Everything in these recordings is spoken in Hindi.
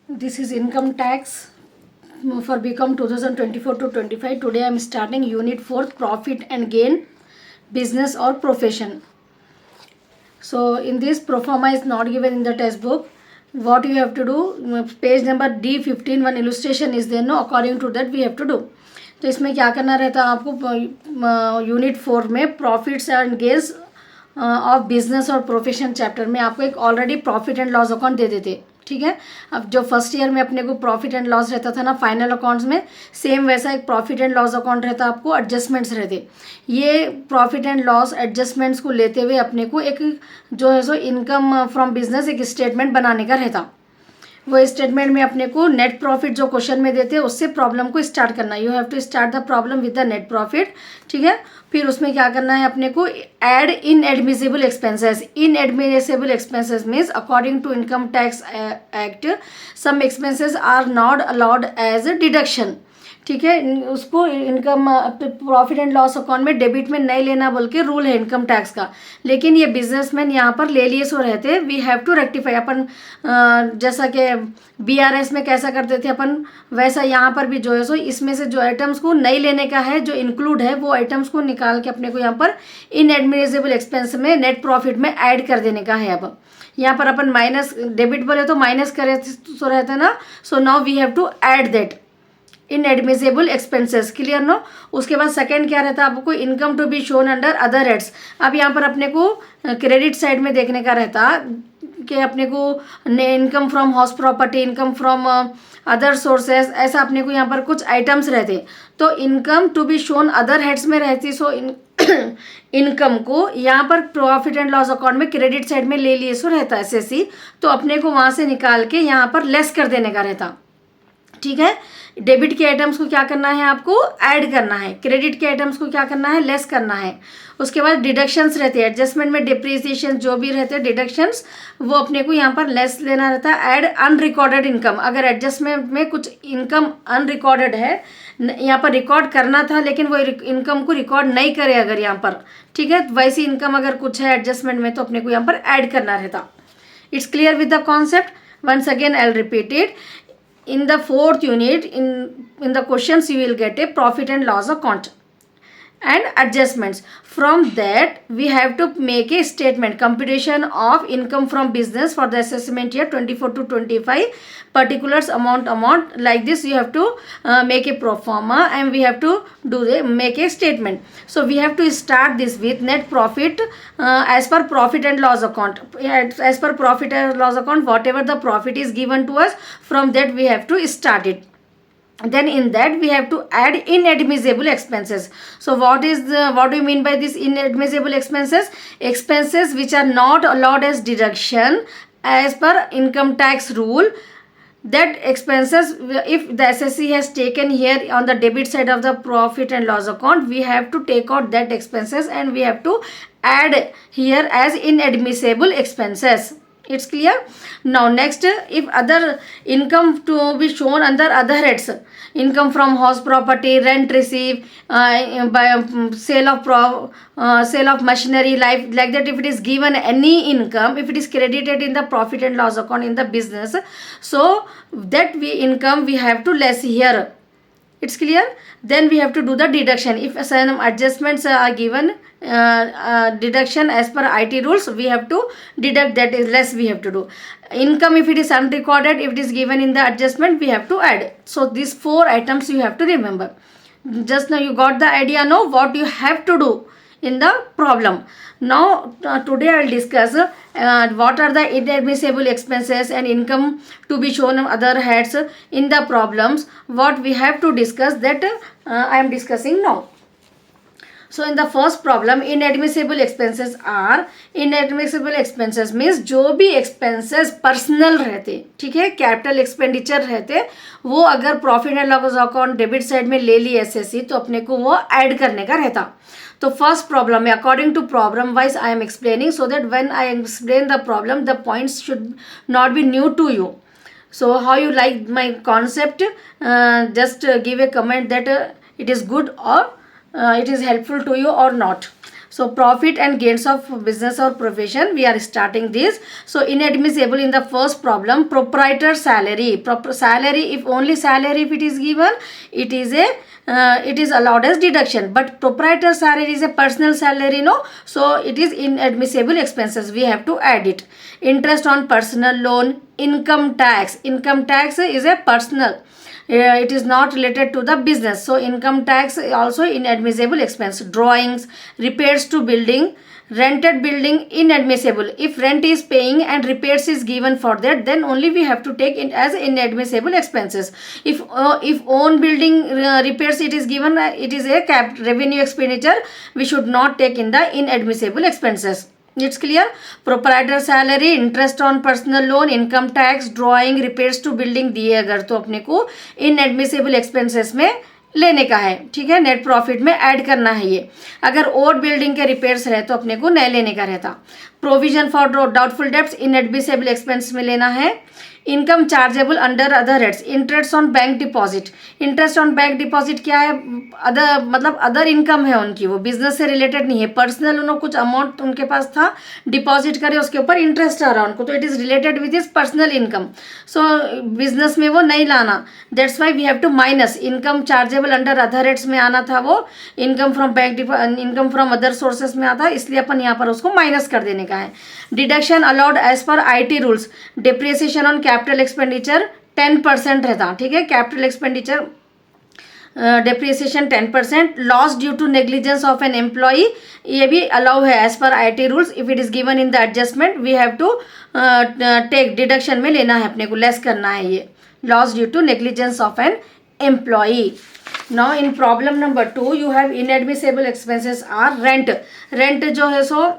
This is income tax for BCom 2024 to 25. Today I am starting Unit 4, Profit and Gain, Business or Profession. So in this, pro forma is not given in the textbook. What you have to do, page number D15, one illustration is there, no, according to that we have to do. तो इसमें क्या करना रहता है आपको, यूनिट 4 में profits and gains of business और प्रोफेशन चैप्टर में आपको एक already profit and loss account दे देते, ठीक है। अब जो फर्स्ट ईयर में अपने को प्रॉफिट एंड लॉस रहता था ना फाइनल अकाउंट्स में, सेम वैसा एक प्रॉफिट एंड लॉस अकाउंट रहता आपको, एडजस्टमेंट्स रहते। ये प्रॉफिट एंड लॉस एडजस्टमेंट्स को लेते हुए अपने को एक जो है सो इनकम फ्रॉम बिजनेस एक स्टेटमेंट बनाने का रहता। वो स्टेटमेंट में अपने को नेट प्रॉफिट जो क्वेश्चन में देते हैं उससे प्रॉब्लम को स्टार्ट करना। You have to start the problem with the net profit, ठीक है। फिर उसमें क्या करना है अपने को, add inadmissible expenses. Inadmissible expenses means according to income tax act some expenses are not allowed as deduction, ठीक है। उसको income profit and loss account में डेबिट में नहीं लेना बोल के रूल है इनकम टैक्स का, लेकिन ये बिजनेसमैन यहाँ पर ले लिए सो रहते। We have to rectify. अपन जैसा कि BRS में कैसा करते थे अपन, वैसा यहाँ पर भी जो है सो इसमें से जो आइटम्स को नहीं लेने का है, जो इंक्लूड है वो आइटम्स को निकाल के अपने को यहाँ पर इन एडमिसिबल एक्सपेंस में नेट प्रॉफिट में ऐड कर देने का है। अब यहाँ पर अपन माइनस डेबिट बोले तो माइनस करे सो रहता है ना, so now we have to add that inadmissible expenses, clear no. उसके बाद सेकंड क्या रहता है आपको, income to be shown under other heads. अब यहाँ पर अपने को क्रेडिट साइड में देखने का रहता कि अपने को income from house property, income from other sources, ऐसा अपने को यहाँ पर कुछ आइटम्स रहते। तो income to be shown other heads में रहती, सो इनकम को यहाँ पर प्रॉफिट एंड लॉस अकाउंट में क्रेडिट साइड में ले लिए सो रहता है SSC, तो अपने को वहाँ से निकाल के यहाँ पर लेस कर देने का रहता, ठीक है। डेबिट के आइटम्स को क्या करना है आपको, ऐड करना है। क्रेडिट के आइटम्स को क्या करना है, लेस करना है। उसके बाद डिडक्शंस रहते हैं, एडजस्टमेंट में डिप्रिसिएशन जो भी रहते हैं डिडक्शंस, वो अपने को यहाँ पर लेस लेना रहता है। ऐड अनरिकॉर्डेड इनकम, अगर एडजस्टमेंट में कुछ इनकम अनरिकॉर्डेड है, यहाँ पर रिकॉर्ड करना था लेकिन वो इनकम को रिकॉर्ड नहीं करे अगर यहाँ पर, ठीक है, वैसी इनकम अगर कुछ है एडजस्टमेंट में तो अपने को यहाँ पर ऐड करना रहता। It's clear with the concept. Once again I will repeat it. In the fourth unit, in the questions you will get a profit and loss account and adjustments. From that we have to make a statement, computation of income from business for the assessment year 24 to 25, particulars amount like this. You have to make a pro forma and we have to make a statement. So we have to start this with net profit as per profit and loss account. As per profit and loss account, whatever the profit is given to us, from that we have to start it. Then in that we have to add inadmissible expenses. So what do you mean by this inadmissible expenses? Expenses which are not allowed as deduction as per income tax rule. That expenses, if the SSC has taken here on the debit side of the profit and loss account, we have to take out that expenses and we have to add here as inadmissible expenses. It's clear. Now next, if other income to be shown under other heads, income from house property, rent received, by sale of machinery, like that, if it is given any income, if it is credited in the profit and loss account in the business, so that income we have to less here. It's clear. Then we have to do the deduction. If some adjustments are given, deduction as per IT rules, we have to deduct, that is less we have to do. Income if it is unrecorded, if it is given in the adjustment, we have to add. So these 4 items you have to remember. Just now you got the idea, no, what you have to do in the problem. Now today I will discuss what are the inadmissible expenses and income to be shown on other heads in the problems. What we have to discuss, that I am discussing now. So in the first problem, inadmissible expenses are, inadmissible expenses means जो भी expenses personal रहते, ठीक है, कैपिटल एक्सपेंडिचर रहते, वो अगर profit and loss account debit side में ले ली SSC तो अपने को वो ऐड करने का रहता। तो फर्स्ट प्रॉब्लम में according to problem wise I am explaining, so that when I explain the problem the points should not be new to you. So how you like my concept? Just give a comment that it is good or it is helpful to you or not. So profit and gains of business or profession, we are starting this. So inadmissible in the first problem, proprietor salary. Salary, if only salary if it is given, it is a it is allowed as deduction, but proprietor salary is a personal salary, no, so it is inadmissible expenses, we have to add it. Interest on personal loan, income tax. Income tax is a personal, it is not related to the business, so income tax also inadmissible expense. Drawings, repairs to building, rented building, inadmissible. If rent is paying and repairs is given for that, then only we have to take it as inadmissible expenses. If own building repairs it is given, it is a revenue expenditure, we should not take in the inadmissible expenses. It's clear. Proprietor salary, interest on personal loan, income tax, drawing, repairs to building दिए अगर तो अपने को इनएडमिसिबल एक्सपेंसेस में लेने का है. ठीक है, नेट प्रॉफिट में ऐड करना है ये. अगर ओल्ड बिल्डिंग के रिपेयर्स रहे तो अपने को नए लेने का रहता. Provision for doubtful debts inadmissible expense में लेना है. Income chargeable under other heads, interest on bank deposit. Interest on bank deposit क्या है, अदर मतलब अदर इनकम है उनकी, वो बिजनेस से रिलेटेड नहीं है. पर्सनल उन्होंने कुछ अमाउंट उनके पास था, डिपॉजिट करे, उसके ऊपर इंटरेस्ट आ रहा उनको, तो it is related with his personal income. So business में वो नहीं लाना. That's why we have to minus. Income chargeable under other heads में आना था, वो income from bank income from other sources में आता है, इसलिए अपन यहाँ पर उसको माइनस कर देने का है. Deduction allowed as per IT rules. Depreciation on capital expenditure 10% रहता. ठीक है, capital expenditure depreciation 10%. Loss due to negligence of an employee, ये भी अलाउ है as per IT rules. If it is given in the adjustment we have to take, deduction में लेना है अपने को, लेस करना है ये. Loss due to negligence of an employee. Now in problem number 2 you have inadmissible expenses are rent. Rent जो है सो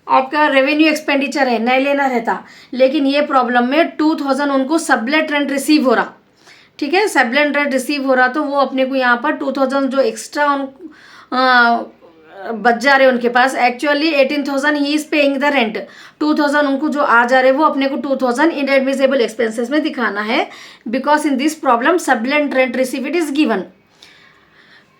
आपका रेवेन्यू एक्सपेंडिचर है, नहीं लेना रहता, लेकिन ये प्रॉब्लम में 2000 उनको सबलेट रेंट रिसीव हो रहा. ठीक है, सबलेट रेंट रिसीव हो रहा, तो वो अपने को यहाँ पर 2000 जो एक्स्ट्रा उन बच जा रहे उनके पास, actually 18,000 he is paying the rent. 2000 उनको जो आ जा रहे वो अपने को 2000 इनएडमिसिबल एक्सपेंसेस में दिखाना है, because in this problem sublet rent receive it is given.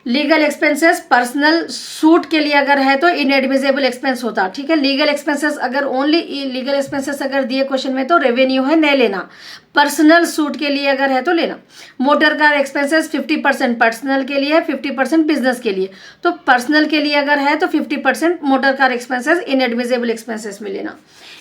Legal expenses, personal suit के लिए अगर है तो इनएडमिसिबल एक्सपेंस होता. ठीक है, लीगल एक्सपेंसेस अगर ओनली लीगल एक्सपेंसेस अगर दिए क्वेश्चन में तो रेवेन्यू है, नहीं लेना. पर्सनल सूट के लिए अगर है तो लेना. मोटर कार एक्सपेंसेस 50% पर्सनल के लिए, 50% बिजनेस के लिए. तो पर्सनल के लिए अगर है तो 50% motor car expenses inadmissible expenses में लेना.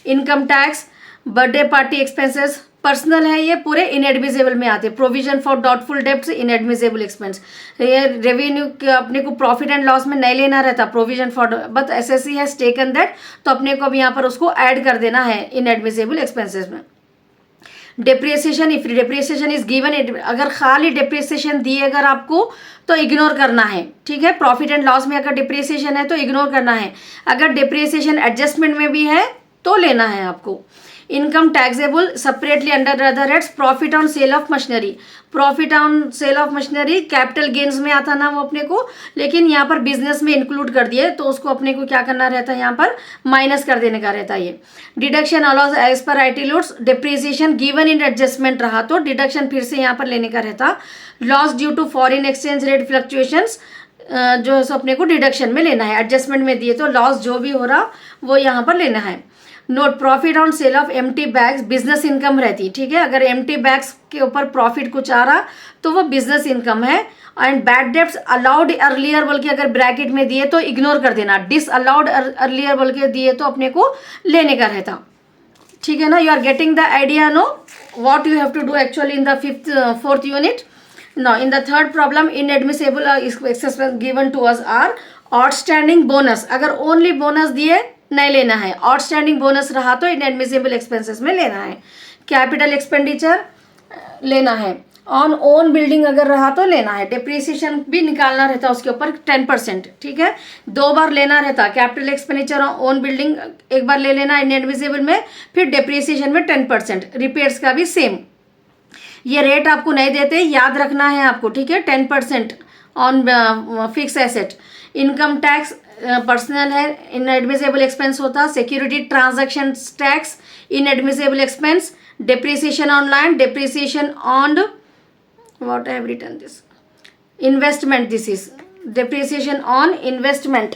Income tax, birthday party expenses personal है, ये पूरे इनएडमिसिबल में आते हैं. Provision for doubtful debts inadmissible expense. ये रेवेन्यू अपने को प्रॉफिट एंड लॉस में नहीं लेना रहता provision for, but SSC has taken that, तो अपने को अब यहाँ पर उसको ऐड कर देना है इनएडमिसिबल एक्सपेंसेस में. Depreciation, if depreciation is given, अगर खाली डेप्रिसिएशन दिए अगर आपको तो इग्नोर करना है. ठीक है, प्रॉफिट एंड लॉस में अगर डिप्रिसिएशन है तो इग्नोर करना है. अगर डिप्रिसिएशन एडजस्टमेंट में भी है तो लेना है आपको. Income taxable separately under other heads. Profit on sale of machinery. Profit on sale of machinery capital gains में आता ना वो अपने को, लेकिन यहाँ पर बिजनेस में इंक्लूड कर दिए, तो उसको अपने को क्या करना रहता है, यहाँ पर माइनस कर देने का रहता है ये. Deduction allows as per IT rules. Depreciation given in adjustment रहा तो डिडक्शन फिर से यहाँ पर लेने का रहता. Loss due to foreign exchange rate fluctuations जो है सो अपने को डिडक्शन में लेना है. एडजस्टमेंट में दिए तो लॉस जो भी हो रहा वो यहाँ पर लेना है. Note, profit on sale of empty bags business income रहती. ठीक है, अगर एम्प्टी बैग्स के ऊपर प्रॉफिट कुछ आ रहा तो वो बिजनेस इनकम है. And bad debts allowed earlier बोल के अगर ब्रैकेट में दिए तो इग्नोर कर देना. डिस अलाउड अर्लियर बोल के दिए तो अपने को लेने का रहता. ठीक है ना, you are getting the idea, no what you have to do actually in the 4th unit. Now in the 3rd problem, inadmissible expenses given to us are outstanding bonus. अगर ओनली बोनस दिए नहीं लेना है, आउटस्टैंडिंग बोनस रहा तो इनएडमिसिबल एक्सपेंसेस में लेना है. कैपिटल एक्सपेंडिचर लेना है. ऑन ओन बिल्डिंग अगर रहा तो लेना है. डिप्रिसिएशन भी निकालना रहता उसके ऊपर 10%. ठीक है, 2 बार लेना रहता. कैपिटल एक्सपेंडिचर ओन बिल्डिंग एक बार ले लेना इनएडमिसिबल में, फिर डिप्रिसिएशन में 10%. रिपेयर्स का भी सेम. ये रेट आपको नहीं देते, याद रखना है आपको. ठीक है, 10% on fix asset. Income tax personal है, इनएडमिसिबल एक्सपेंस होता. Security transaction tax inadmissible expense. Depreciation on land, depreciation on what I have written this, investment. This is depreciation on investment.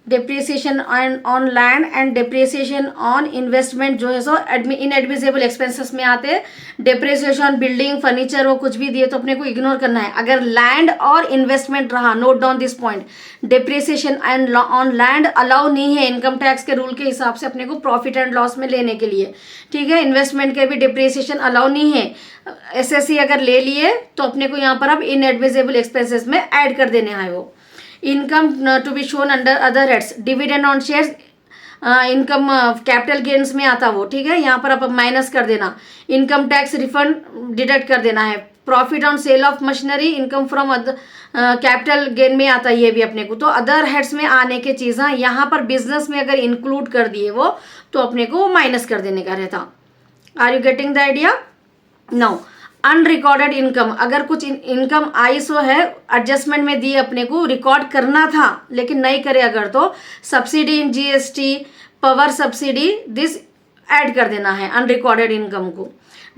Depreciation on land and depreciation on investment जो है सो इनएडमिसेबल एक्सपेंसेस में आते हैं। डिप्रिसिएशन बिल्डिंग फर्नीचर वो कुछ भी दिए तो अपने को इग्नोर करना है। अगर लैंड और इन्वेस्टमेंट रहा, note down this point, depreciation and on land allow नहीं है इनकम टैक्स के रूल के हिसाब से अपने को प्रॉफिट एंड लॉस में लेने के लिए, ठीक है। इन्वेस्टमेंट के भी डिप्रिसिएशन अलाउ नहीं है। एसएससी अगर ले लिए तो अपने को यहाँ पर अब इनएडमिसेबल एक्सपेंसेस में ऐड कर देने हैं वो। Income to be shown under other heads, dividend on shares, income capital gains में आता वो, ठीक है। यहाँ पर आप माइनस कर देना। इनकम टैक्स रिफंड डिडक्ट कर देना है। Profit on sale of machinery, income from capital gain में आता है ये भी अपने को। तो अदर हेड्स में आने के चीज़ यहाँ पर बिजनेस में अगर इंक्लूड कर दिए वो तो अपने को वो माइनस कर देने का रहता। Are you getting the idea? Now unrecorded income, अगर कुछ इनकम आई सो है एडजस्टमेंट में दी अपने को, रिकॉर्ड करना था लेकिन नहीं करे अगर, तो subsidy in GST, power subsidy, this add कर देना है अनरिकॉर्डेड इनकम को।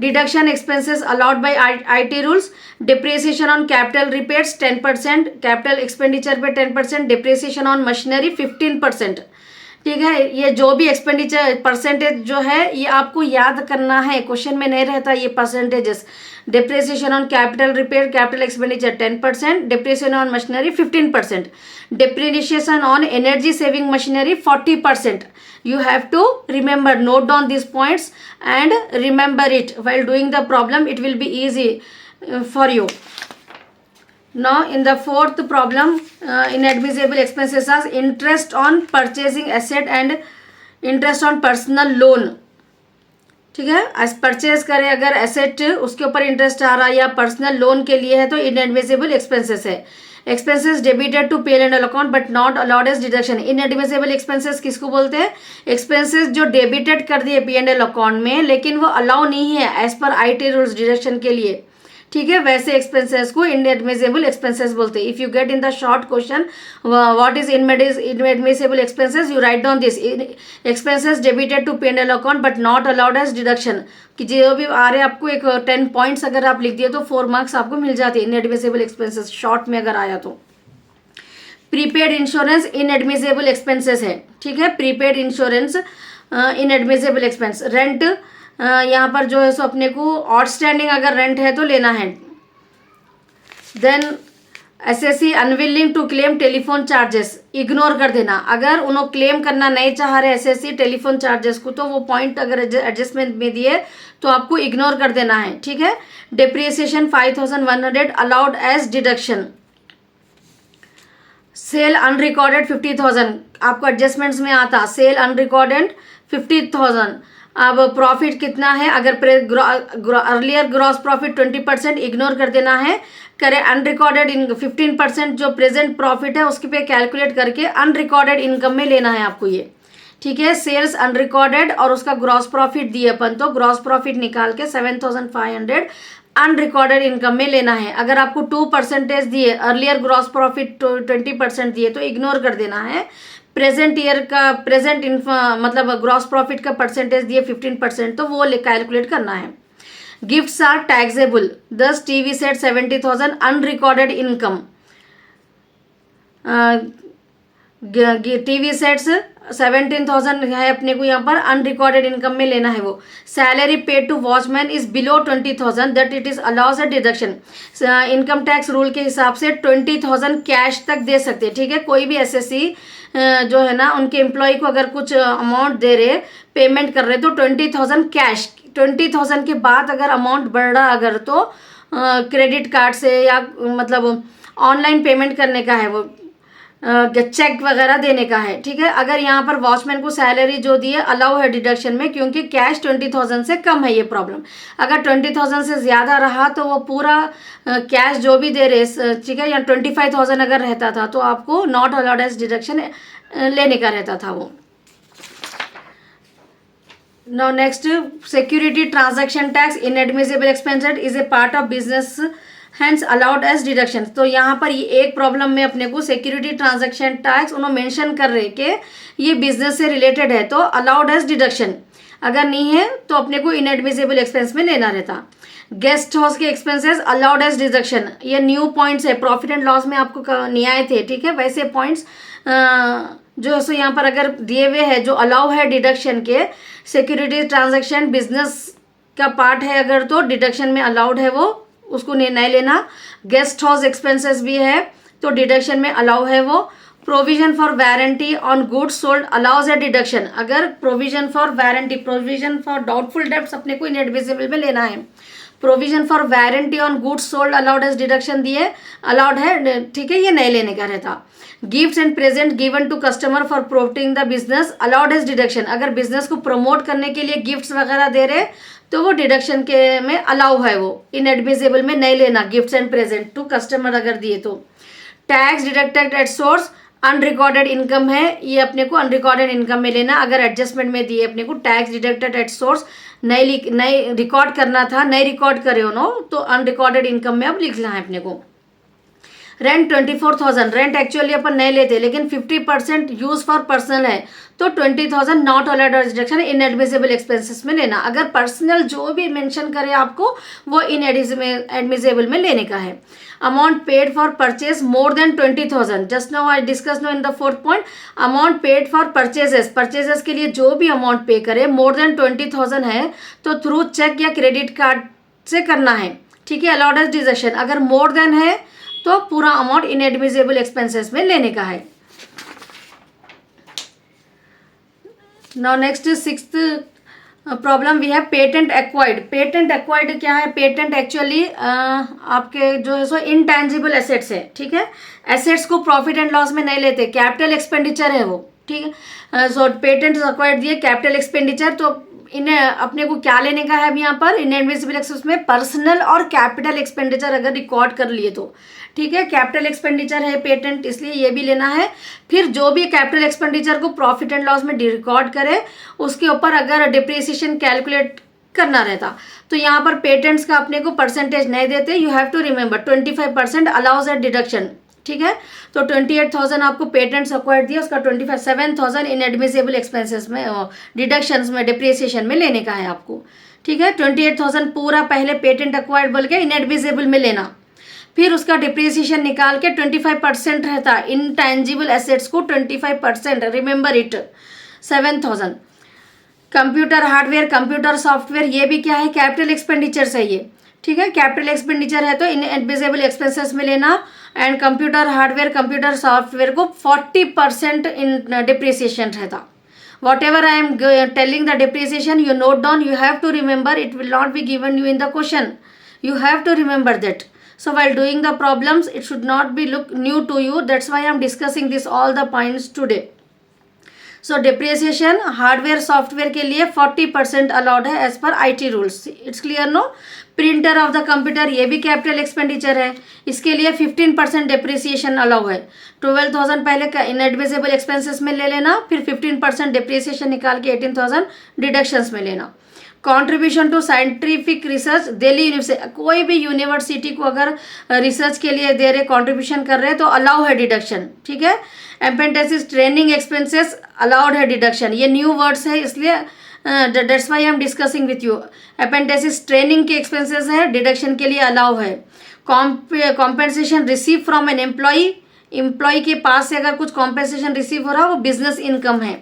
Deduction expenses allowed by IT rules, depreciation on capital repairs 10%, capital expenditure पे 10%, डिप्रिसिएशन ऑन मशीनरी 15%, ठीक है। ये जो भी एक्सपेंडिचर परसेंटेज जो है ये आपको याद करना है, क्वेश्चन में नहीं रहता ये percentages. Depreciation on capital repair, capital expenditure 10%, depreciation on machinery 15%, depreciation on energy saving machinery 40%. You have to remember, note down these points and remember it while doing the problem. It will be easy for you. Now in the fourth problem, inadmissible expenses are interest on purchasing asset and interest on personal loan, ठीक है। परचेज करे अगर एसेट उसके ऊपर इंटरेस्ट आ रहा है या पर्सनल लोन के लिए है तो इनएडमिसिबल एक्सपेंसेस है। Expenses debited to P and L account but not allowed as deduction. Inadmissible expenses किसको बोलते हैं? एक्सपेंसेस जो डेबिटेड कर दिए पी एंड एल अकाउंट में लेकिन वो अलाउ नहीं है एज पर आईटी रूल्स डिडक्शन के लिए, ठीक है। वैसे एक्सपेंसेस को इनएडमिसिबल एक्सपेंसेस बोलते हैं। If you get in the short question what is inadmissible expenses, you write down this expenses debited to P and L account but not allowed as deduction, कि जो भी आ रहे हैं आपको एक 10 पॉइंट्स अगर आप लिख दिए तो 4 मार्क्स आपको मिल जाते हैं इनएडमिसिबल एक्सपेंसेस शॉर्ट में अगर आया तो। प्रीपेड इंश्योरेंस इनएडमिसिबल एक्सपेंसेस है, ठीक है। Prepaid insurance inadmissible expense. Rent यहाँ पर जो है सो अपने को आउटस्टैंडिंग अगर रेंट है तो लेना है। Then SSC unwilling to claim telephone charges, ignore कर देना। अगर उन्होंने क्लेम करना नहीं चाह रहे एसएससी टेलीफोन चार्जेस को तो वो पॉइंट अगर एडजस्टमेंट में दिए तो आपको इग्नोर कर देना है, ठीक है। Depreciation 5100 allowed as deduction. Sale unrecorded 50,000 आपको एडजस्टमेंट्स में आता। Sale unrecorded 50,000। अब प्रॉफिट कितना है? अगर अर्लियर ग्रॉस प्रॉफिट 20% इग्नोर कर देना है। करे अनरिकॉर्डेड इन 15% जो प्रेजेंट प्रॉफिट है उसके पे कैलकुलेट करके अनरिकॉर्डेड इनकम में लेना है आपको ये, ठीक है। सेल्स अनरिकॉर्डेड और उसका ग्रॉस प्रॉफिट दिए अपन तो ग्रॉस प्रॉफिट निकाल के 7,500 अनरिकॉर्डेड इनकम में लेना है। अगर आपको 2% दिए, अर्लियर ग्रॉस प्रॉफिट 20% दिए तो इग्नोर कर देना है। प्रेजेंट ईयर का मतलब ग्रॉस प्रॉफिट का परसेंटेज दिए 15% तो वो कैलकुलेट करना है। Gifts are taxable, 10 TV set 70,000 unrecorded income. TV sets 17,000 है अपने को यहाँ पर अनरिकॉर्डेड इनकम में लेना है वो। Salary paid to watchman is below 20,000 that it is allows a deduction. Income tax rule के हिसाब से 20,000 कैश तक दे सकते हैं, ठीक है। कोई भी एसएससी जो है ना उनके एम्प्लॉय को अगर कुछ अमाउंट दे रहे पेमेंट कर रहे तो 20,000 कैश। 20,000 के बाद अगर अमाउंट बढ़ रहा अगर तो क्रेडिट कार्ड से या मतलब ऑनलाइन पेमेंट करने का है वो, चेक वगैरह देने का है, ठीक है। अगर यहाँ पर वॉचमैन को सैलरी जो दी है अलाउ है डिडक्शन में क्योंकि कैश 20,000 से कम है ये प्रॉब्लम। अगर 20,000 से ज़्यादा रहा तो वो पूरा कैश जो भी दे रहे, ठीक है, या 25,000 अगर रहता था तो आपको नॉट अलाउड एज डिडक्शन लेने का रहता था वो। Now next, security transaction tax inadmissible expenses is a part of business hence allowed as deduction. तो यहाँ पर ये एक प्रॉब्लम में अपने को सिक्योरिटी ट्रांजैक्शन टैक्स उन्होंने मेंशन कर रहे कि ये बिजनेस से रिलेटेड है तो अलाउड एज डिडक्शन, अगर नहीं है तो अपने को इनएडमिसिबल एक्सपेंस में लेना रहता। गेस्ट हाउस के एक्सपेंसेस अलाउड एज डिडक्शन, ये न्यू पॉइंट्स है, प्रॉफिट एंड लॉस में आपको नहीं आए थे, ठीक है। वैसे पॉइंट्स जो है सो यहाँ पर अगर दिए हुए है जो अलाउ है डिडक्शन के, सिक्योरिटीज ट्रांजैक्शन बिजनेस का पार्ट है अगर, तो डिडक्शन में अलाउड है वो, उसको नहीं लेना। गेस्ट हाउस एक्सपेंसेस भी है तो डिडक्शन में अलाउ है वो। Provision for warranty on goods sold allows a deduction, अगर provision for warranty, provision for doubtful debts अपने को इनएडमिसिबल में लेना है। Provision for warranty on goods sold allowed as deduction दिए, अलाउड है, ठीक है, ये नहीं लेने का रहता। Gifts and present given to customer for promoting the business allowed as deduction, अगर बिजनेस को प्रमोट करने के लिए गिफ्ट्स वगैरह दे रहे तो वो डिडक्शन के में अलाउ है, वो इनएडमिसिबल में नहीं लेना। Gifts and present to customer अगर दिए तो। Tax deducted at source unrecorded income है, ये अपने को अनरिकॉर्डेड इनकम में लेना। अगर एडजस्टमेंट में दिए अपने को टैक्स डिडक्टेड एट सोर्स नहीं रिकॉर्ड करना था, नहीं रिकॉर्ड करे हो नो, तो अनरिकॉर्डेड इनकम में अब लिखना है अपने को। रेंट 24,000, रेंट एक्चुअली अपन नहीं लेते लेकिन 50% यूज फॉर पर्सनल है तो 20,000 not allowed deduction inadmissible expenses में लेना। अगर पर्सनल जो भी मेंशन करे आपको वो इनएडमिसिबल में लेने का है। Amount paid for purchase more than 20,000, just now I discuss no in the fourth point. Amount paid for purchases के लिए जो भी अमाउंट पे करे मोर देन 20,000 है तो थ्रू चेक या क्रेडिट कार्ड से करना है, ठीक है, अलाउड एज डिडक्शन। अगर मोर देन है तो पूरा अमाउंट इनएडमिसिबल एक्सपेंसेस में लेने का है। Now next sixth problem we have patent acquired. Patent acquired क्या है? पेटेंट एक्चुअली आपके जो है सो इनटैंजिबल एसेट्स है, ठीक है। एसेट्स को प्रॉफिट एंड लॉस में नहीं लेते, कैपिटल एक्सपेंडिचर है वो, ठीक है। सो पेटेंट एक्वायर्ड दिए कैपिटल एक्सपेंडिचर, तो इन्हें अपने को क्या लेने का है अब यहाँ पर इनएडमिसिबल एक्सपेंस में? पर्सनल और कैपिटल एक्सपेंडिचर अगर रिकॉर्ड कर लिए तो, ठीक है। कैपिटल एक्सपेंडिचर है पेटेंट, इसलिए ये भी लेना है। फिर जो भी कैपिटल एक्सपेंडिचर को प्रॉफिट एंड लॉस में रिकॉर्ड करे उसके ऊपर अगर डिप्रिसिएशन कैलकुलेट करना रहता तो यहाँ पर पेटेंट्स का अपने को परसेंटेज नहीं देते। You have to remember 25% allows at deduction, ठीक है। तो 28,000 आपको पेटेंट्स अक्वायर्ड दिया, उसका 7,000 इनएडमिसिबल एक्सपेंसेस में डिडक्शंस में डिप्रिसिएशन में लेने का है आपको, ठीक है। 28,000 पूरा पहले पेटेंट अक्वायर्ड बोल के इनएडमिसिबल में लेना, फिर उसका डिप्रिसिएशन निकाल के 25% रहता इनटैंजिबल एसेट्स को 25%, remember it 7,000। Computer hardware, computer software, ये भी क्या है? कैपिटल एक्सपेंडिचर है ये, ठीक है। कैपिटल एक्सपेंडिचर है तो इनएडमिसिबल एक्सपेंसेस में लेना। And computer hardware, computer software को 40% इन डिप्रिसिएशन रहता। Whatever I am telling the depreciation you note down, you have to remember, it will not be given you in the question, you have to remember that. So while doing the problems it should not be look new to you, that's why I am discussing this all the points today. So depreciation hardware software के लिए 40% अलाउड है as per IT rules, it's clear no. Printer of the computer, ये भी कैपिटल एक्सपेंडिचर है, इसके लिए 15% डिप्रिसिएशन अलाउ है। 12,000 पहले का इनएडमिसिबल एक्सपेंसेस में ले लेना, फिर 15% डिप्रिसिएशन निकाल के 18,000 डिडक्शंस में लेना। Contribution to scientific research, Delhi university, कोई भी यूनिवर्सिटी को अगर रिसर्च के लिए दे रहे, कंट्रीब्यूशन कर रहे हैं तो अलाउ है डिडक्शन, ठीक है। एपेंडिक्स ट्रेनिंग एक्सपेंसेस अलाउड है डिडक्शन, ये न्यू वर्ड्स है इसलिए that's why I am discussing with you. Appendix training के एक्सपेंसेस है, डिडक्शन के लिए अलाउ है। Compensation receive from an employ के पास से अगर कुछ कॉम्पेंसेशन रिसीव हो रहा है वो बिजनेस इनकम है,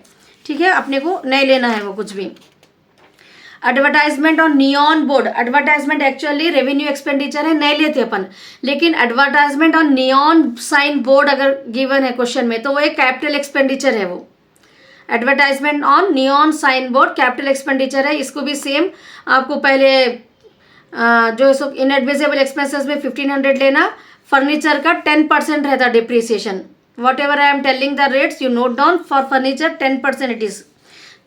ठीक है, अपने को नहीं लेना है वो कुछ भी। एडवर्टाइजमेंट और neon board, advertisement actually revenue expenditure है, नहीं लेते अपन, लेकिन एडवर्टाइजमेंट और नियॉन साइन बोर्ड अगर गिवन है क्वेश्चन में तो वो एक कैपिटल एक्सपेंडिचर है वो। Advertisement on neon sign board capital expenditure है, इसको भी सेम आपको पहले जो सो इनएडमिसिबल एक्सपेंसेस में 1,500 लेना। फर्नीचर का 10% रहता depreciation, what ever I am telling the rates you note down, for furniture 10% it is,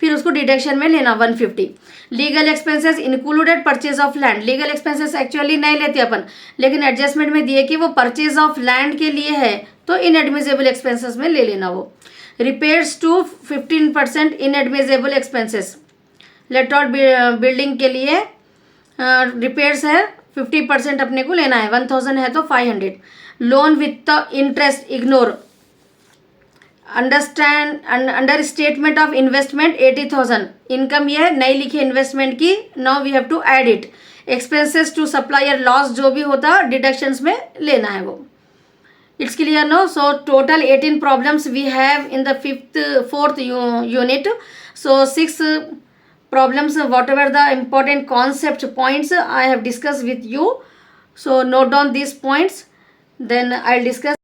फिर उसको डिडक्शन में लेना 150। Legal expenses included purchase of land, legal expenses actually नहीं लेते अपन, लेकिन एडजस्टमेंट में दिए कि वो परचेज ऑफ लैंड के लिए है तो इनएडमिसिबल एक्सपेंसेस में ले लेना वो। Repairs to 15% inadmissible expenses, let out building के लिए रिपेयर्स है 50% अपने को लेना है, 1,000 है तो 500। Loan with the interest ignore, under statement of investment 80,000, income ये नहीं लिखी इन्वेस्टमेंट की, now we have to add it. Expenses to supplier loss जो भी होता डिडक्शंस में लेना है वो। It's clear now. So total 18 problems we have in the fourth unit. So 6 problems, whatever the important concept points I have discussed with you. So note down these points. Then I'll discuss